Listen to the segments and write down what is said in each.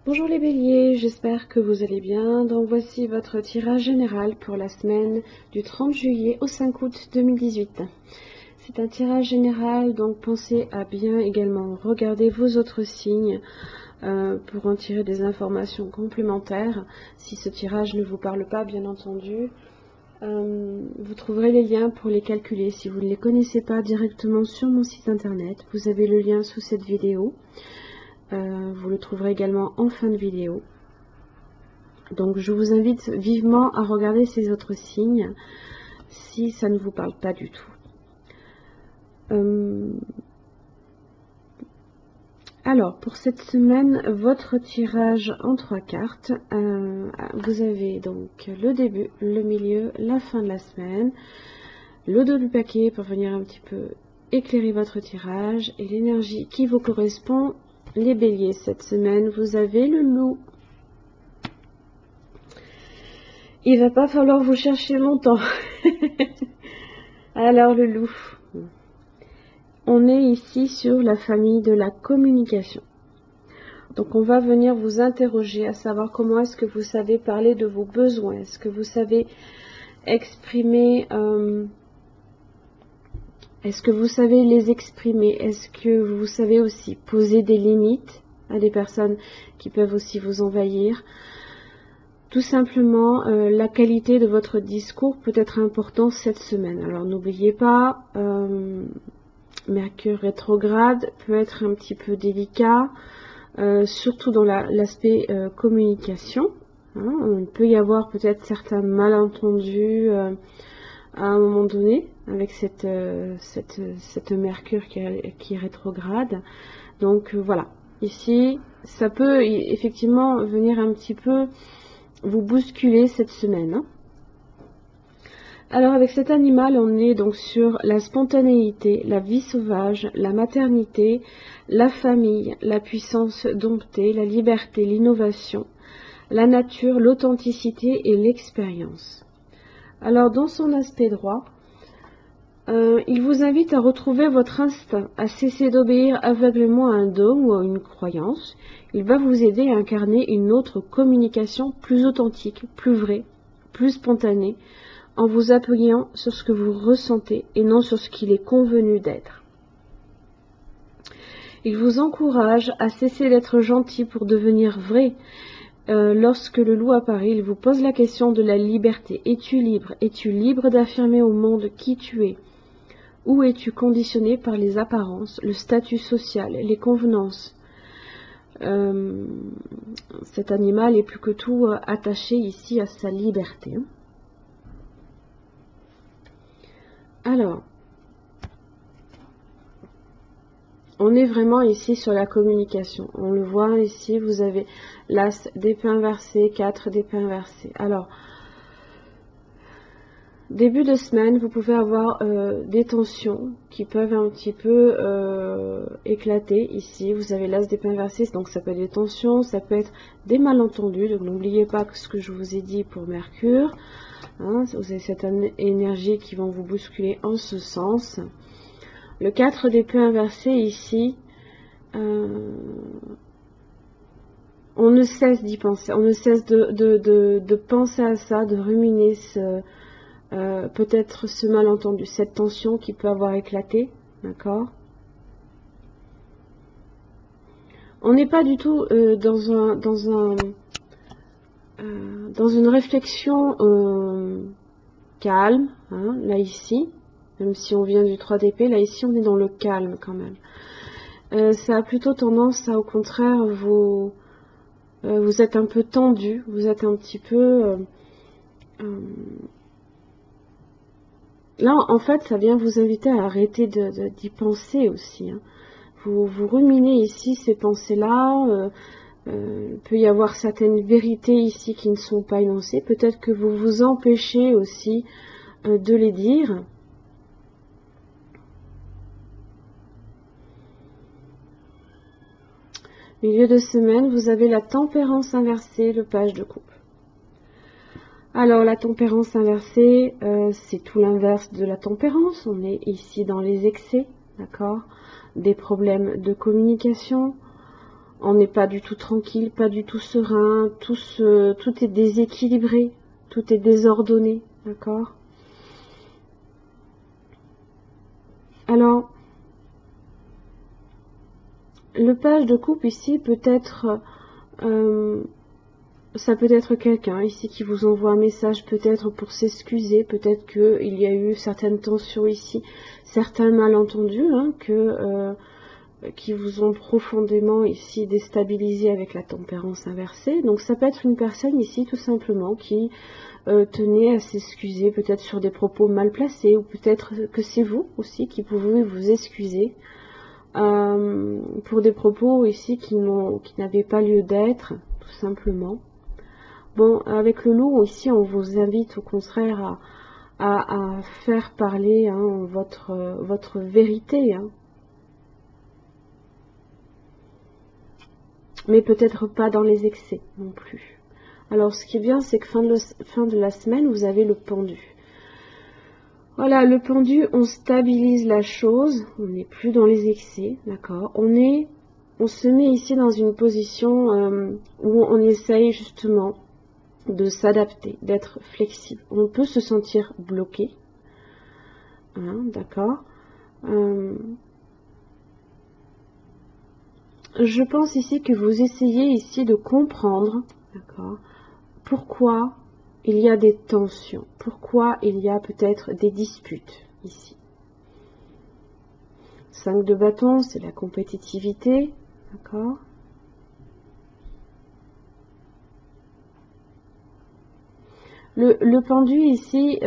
Bonjour les béliers, j'espère que vous allez bien. Donc voici votre tirage général pour la semaine du 30 juillet au 5 août 2018. C'est un tirage général, donc pensez à bien également regarder vos autres signes pour en tirer des informations complémentaires. Si ce tirage ne vous parle pas, bien entendu, vous trouverez les liens pour les calculer. Si vous ne les connaissez pas directement sur mon site internet, vous avez le lien sous cette vidéo. Vous le trouverez également en fin de vidéo. Donc je vous invite vivement à regarder ces autres signes si ça ne vous parle pas du tout. Alors pour cette semaine, votre tirage en 3 cartes, vous avez donc le début, le milieu, la fin de la semaine, le dos du paquet pour venir un petit peu éclairer votre tirage et l'énergie qui vous correspond. Les béliers, cette semaine vous avez le loup. Il va pas falloir vous chercher longtemps. Alors le loup, on est ici sur la famille de la communication. Donc on va venir vous interroger à savoir comment est-ce que vous savez parler de vos besoins. Est-ce que vous savez exprimer, est-ce que vous savez les exprimer? Est-ce que vous savez aussi poser des limites à des personnes qui peuvent aussi vous envahir? Tout simplement, la qualité de votre discours peut être importante cette semaine. Alors n'oubliez pas, Mercure rétrograde peut être un petit peu délicat, surtout dans l'aspect communication. Hein, il peut y avoir peut-être certains malentendus à un moment donné avec cette Mercure qui est rétrograde. Donc voilà, ici ça peut effectivement venir un petit peu vous bousculer cette semaine. Hein. Alors avec cet animal, on est donc sur la spontanéité, la vie sauvage, la maternité, la famille, la puissance domptée, la liberté, l'innovation, la nature, l'authenticité et l'expérience. Alors dans son aspect droit, il vous invite à retrouver votre instinct, à cesser d'obéir aveuglément à un dogme ou à une croyance. Il va vous aider à incarner une autre communication plus authentique, plus vraie, plus spontanée, en vous appuyant sur ce que vous ressentez et non sur ce qu'il est convenu d'être. Il vous encourage à cesser d'être gentil pour devenir vrai. Lorsque le loup apparaît, il vous pose la question de la liberté. Es-tu libre? Es-tu libre d'affirmer au monde qui tu es? Ou es-tu conditionné par les apparences, le statut social, les convenances? Cet animal est plus que tout attaché ici à sa liberté. Alors, on est vraiment ici sur la communication. On le voit ici, vous avez l'as d'épée inversé, 4 d'épée inversé. Alors, début de semaine, vous pouvez avoir des tensions qui peuvent un petit peu éclater ici. Vous avez l'as d'épée inversé, donc ça peut être des tensions, ça peut être des malentendus. Donc n'oubliez pas ce que je vous ai dit pour Mercure. Hein, vous avez cette énergie qui vont vous bousculer en ce sens. Le 4 d'épée inversé ici, on ne cesse d'y penser, on ne cesse de penser à ça, de ruminer peut-être ce malentendu, cette tension qui peut avoir éclaté, d'accord? On n'est pas du tout dans une réflexion calme, hein, là ici, même si on vient du 3 d'épée, là ici on est dans le calme quand même. Ça a plutôt tendance à, au contraire, vous êtes un peu tendu, vous êtes un petit peu... là, en fait, ça vient vous inviter à arrêter d'y penser aussi. Hein. Vous ruminez ici ces pensées-là. Il peut y avoir certaines vérités ici qui ne sont pas énoncées. Peut-être que vous vous empêchez aussi de les dire. Milieu de semaine, vous avez la tempérance inversée, le page de coupe. Alors la tempérance inversée, c'est tout l'inverse de la tempérance. On est ici dans les excès, d'accord? Des problèmes de communication, On n'est pas du tout tranquille, pas du tout serein, tout est déséquilibré, tout est désordonné, d'accord? Alors, le page de coupe ici peut être, ça peut être quelqu'un ici qui vous envoie un message, peut-être pour s'excuser, peut-être qu'il y a eu certaines tensions ici, certains malentendus, hein, qui vous ont profondément ici déstabilisé avec la tempérance inversée. Donc ça peut être une personne ici tout simplement qui tenait à s'excuser, peut-être sur des propos mal placés, ou peut-être que c'est vous aussi qui pouvez vous excuser pour des propos ici qui n'avaient pas lieu d'être, tout simplement. Bon, avec le loup ici, on vous invite au contraire à faire parler, hein, votre vérité, hein. Mais peut-être pas dans les excès non plus. Alors ce qui est bien, c'est que fin de la semaine, vous avez le pendu. Voilà, le pendu, on stabilise la chose, on n'est plus dans les excès, d'accord. On se met ici dans une position où on essaye justement de s'adapter, d'être flexible. On peut se sentir bloqué, hein, d'accord. Je pense ici que vous essayez ici de comprendre, d'accord, pourquoi il y a des tensions, pourquoi il y a peut-être des disputes ici. 5 de bâton, c'est la compétitivité, d'accord. Le pendu ici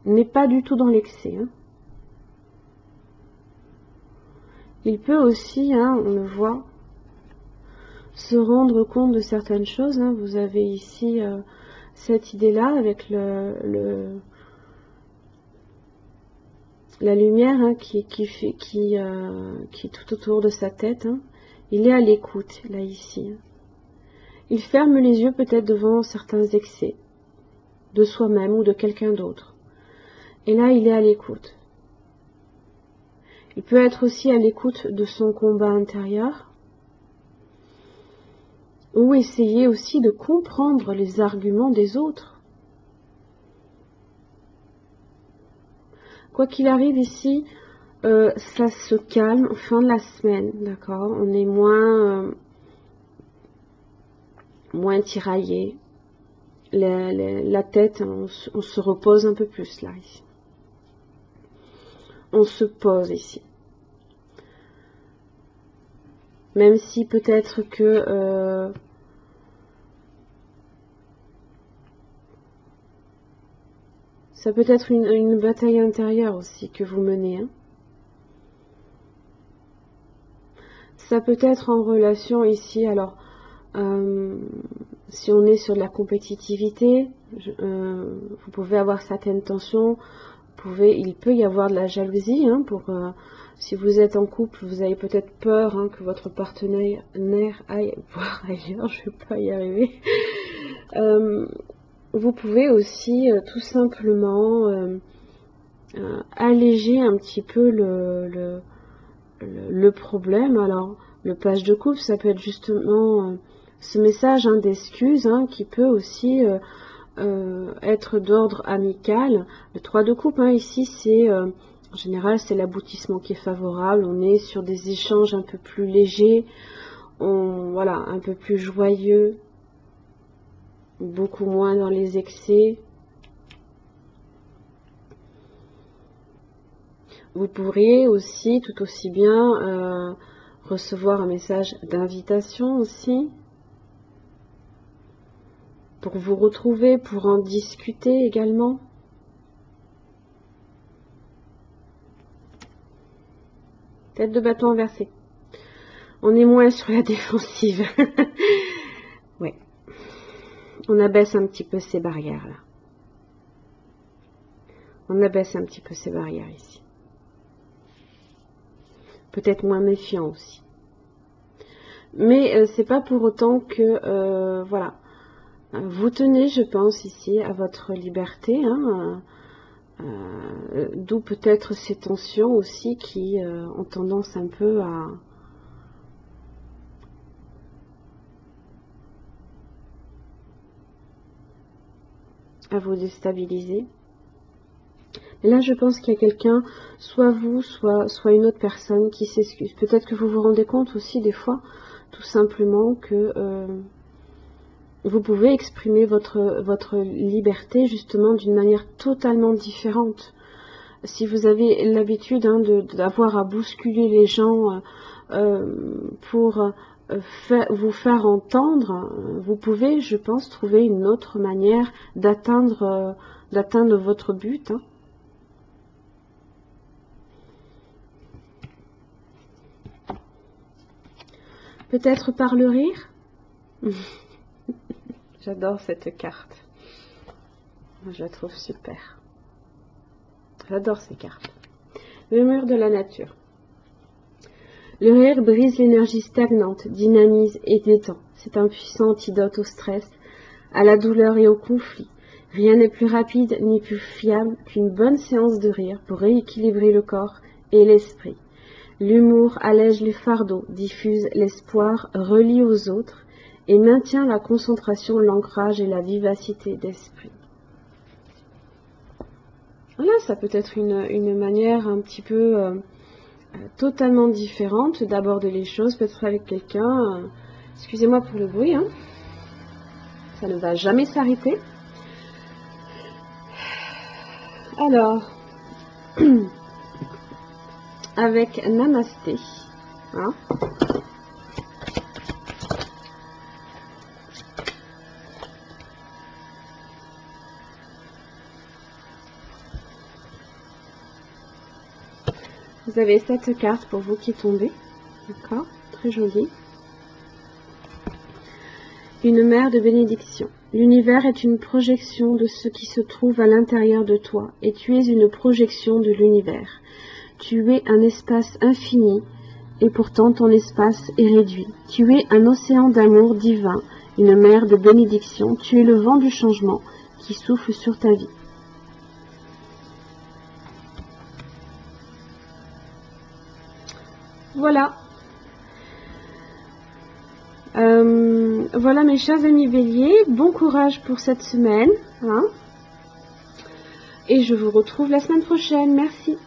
n'est pas du tout dans l'excès, hein. Il peut aussi, hein, on le voit, se rendre compte de certaines choses, hein. Vous avez ici cette idée-là avec la lumière, hein, qui est tout autour de sa tête, hein. Il est à l'écoute, là, ici. Il ferme les yeux peut-être devant certains excès de soi-même ou de quelqu'un d'autre. Et là, il est à l'écoute. Il peut être aussi à l'écoute de son combat intérieur, ou essayer aussi de comprendre les arguments des autres. Quoi qu'il arrive ici, ça se calme fin de la semaine, d'accord. On est moins tiraillé. La tête, on se repose un peu plus là, ici. On se pose ici. Même si peut-être que ça peut être une bataille intérieure aussi que vous menez, hein. Ça peut être en relation ici, alors si on est sur de la compétitivité, vous pouvez avoir certaines tensions, il peut y avoir de la jalousie, hein, si vous êtes en couple, vous avez peut-être peur, hein, que votre partenaire aille voir ailleurs, je ne vais pas y arriver. Vous pouvez aussi tout simplement alléger un petit peu le problème. Alors, le page de coupe, ça peut être justement ce message, hein, d'excuse, hein, qui peut aussi être d'ordre amical. Le 3 de coupe, hein, ici, c'est en général, c'est l'aboutissement qui est favorable. On est sur des échanges un peu plus légers, voilà, un peu plus joyeux, beaucoup moins dans les excès. Vous pourriez aussi, tout aussi bien, recevoir un message d'invitation aussi, pour vous retrouver, pour en discuter également. Tête de bâton inversée. On est moins sur la défensive. Ouais. On abaisse un petit peu ces barrières là. On abaisse un petit peu ces barrières ici. Peut-être moins méfiant aussi. Mais c'est pas pour autant que voilà. Vous tenez, je pense, ici à votre liberté, hein, d'où peut-être ces tensions aussi qui ont tendance un peu à vous déstabiliser. Et là, je pense qu'il y a quelqu'un, soit vous, soit une autre personne qui s'excuse. Peut-être que vous vous rendez compte aussi des fois, tout simplement, que vous pouvez exprimer votre liberté justement d'une manière totalement différente. Si vous avez l'habitude d'avoir à bousculer les gens pour vous faire entendre, vous pouvez, je pense, trouver une autre manière d'atteindre votre but. Hein. Peut-être par le rire. J'adore cette carte. Je la trouve super. J'adore ces cartes. Le mur de la nature. Le rire brise l'énergie stagnante, dynamise et détend. C'est un puissant antidote au stress, à la douleur et au conflit. Rien n'est plus rapide ni plus fiable qu'une bonne séance de rire pour rééquilibrer le corps et l'esprit. L'humour allège les fardeaux, diffuse l'espoir, relie aux autres et maintient la concentration, l'ancrage et la vivacité d'esprit. Voilà, ça peut être une manière un petit peu totalement différente d'aborder les choses, peut-être avec quelqu'un. Excusez-moi pour le bruit, hein. Ça ne va jamais s'arrêter. Alors, avec Namasté, hein. Vous avez cette carte pour vous qui tombez, d'accord, très jolie. Une mère de bénédiction. L'univers est une projection de ce qui se trouve à l'intérieur de toi, et tu es une projection de l'univers. Tu es un espace infini, et pourtant ton espace est réduit. Tu es un océan d'amour divin, une mer de bénédiction. Tu es le vent du changement qui souffle sur ta vie. Voilà. Voilà mes chers amis béliers, bon courage pour cette semaine. Hein, et je vous retrouve la semaine prochaine. Merci.